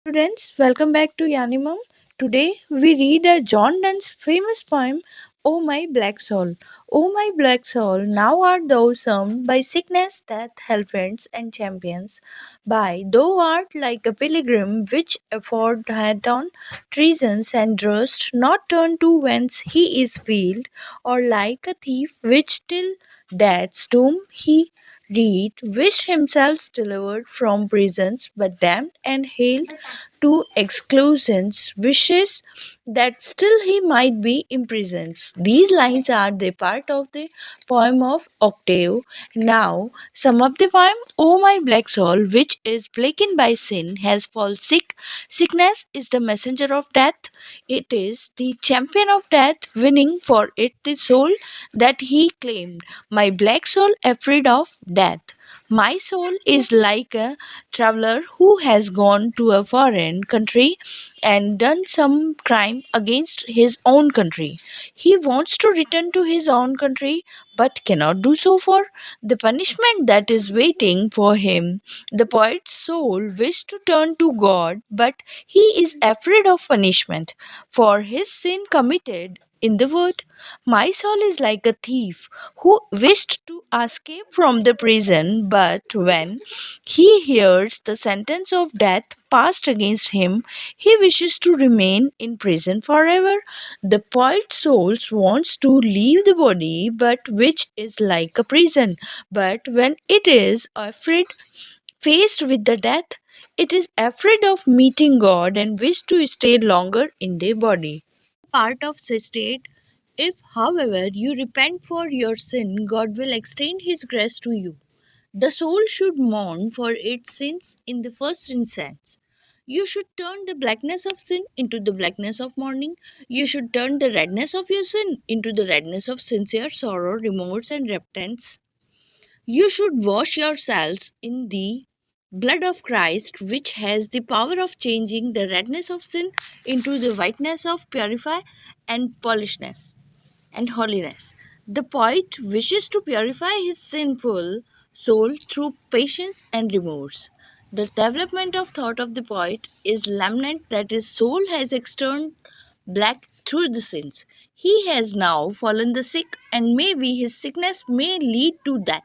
Students, welcome back to Yanimum. Today we read a John Donne's famous poem, O My Black Soul. O my black soul, now art thou summed by sickness, death, hellfiends, and champions. By thou art like a pilgrim which afford had on treasons and durst not turn to whence he is veiled, or like a thief which till death's tomb he Reed wished himself delivered from prisons, but damned and hailed to exclusions, wishes that still he might be imprisoned. These lines are the part of the poem of Octave. Now, some of the poem, O my black soul, which is blackened by sin, has fallen sick. Sickness is the messenger of death. It is the champion of death, winning for it the soul that he claimed. My black soul, afraid of death. My soul is like a traveler who has gone to a foreign country and done some crime against his own country. He wants to return to his own country but cannot do so for the punishment that is waiting for him. The poet's soul wished to turn to God, but he is afraid of punishment for his sin committed in the word. My soul is like a thief who wished to escape from the prison, but when he hears the sentence of death passed against him, he wishes to remain in prison forever. The poet's soul wants to leave the body, but which is like a prison. But when it is afraid, faced with the death, it is afraid of meeting God and wish to stay longer in the body. Part of the state. If, however, you repent for your sin, God will extend His grace to you. The soul should mourn for its sins in the first instance. You should turn the blackness of sin into the blackness of mourning. You should turn the redness of your sin into the redness of sincere sorrow, remorse, and repentance. You should wash yourselves in the blood of Christ, which has the power of changing the redness of sin into the whiteness of purify and polishness and holiness. The poet wishes to purify his sinful soul through patience and remorse. The development of thought of the poet is lament that his soul has turned black through the sins. He has now fallen the sick, and maybe his sickness may lead to death.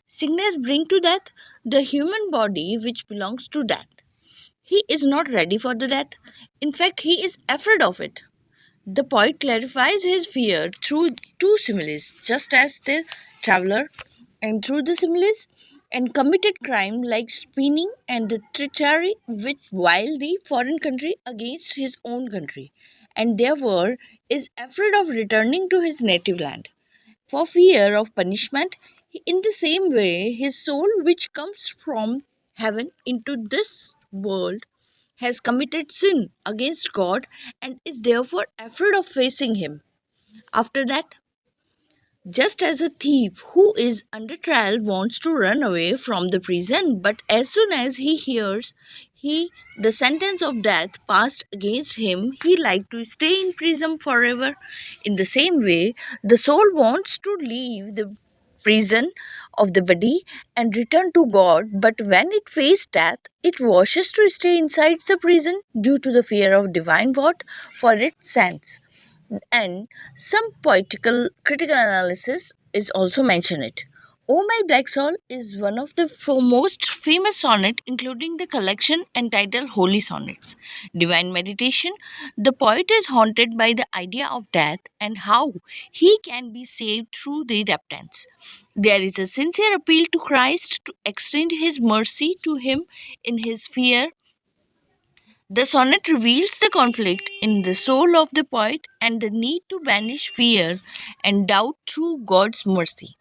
Sickness bring to death the human body which belongs to death. He is not ready for the death. In fact, he is afraid of it. The poet clarifies his fear through two similes, just as the traveler, and through the similes, and committed crime like spinning and the treachery which while the foreign country against his own country, and therefore is afraid of returning to his native land for fear of punishment. In the same way, his soul, which comes from heaven into this world, has committed sin against God and is therefore afraid of facing Him. After that, just as a thief who is under trial wants to run away from the prison, but as soon as he hears he the sentence of death passed against him, he like to stay in prison forever. In the same way, the soul wants to leave the prison of the body and return to God, but when it faces death, it wishes to stay inside the prison due to the fear of divine wrath for its sins. And some poetical critical analysis is also mentioned it. O My Black Soul is one of the most famous sonnet, including the collection entitled Holy Sonnets. Divine Meditation. The poet is haunted by the idea of death and how he can be saved through the repentance. There is a sincere appeal to Christ to extend his mercy to him in his fear. The sonnet reveals the conflict in the soul of the poet and the need to banish fear and doubt through God's mercy.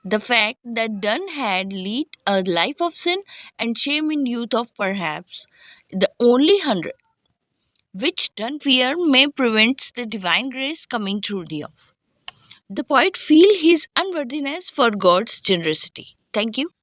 The fact that Donne had led a life of sin and shame in youth of perhaps the only hundred which Donne fear may prevent the divine grace coming through the off. The poet feel his unworthiness for God's generosity. Thank you.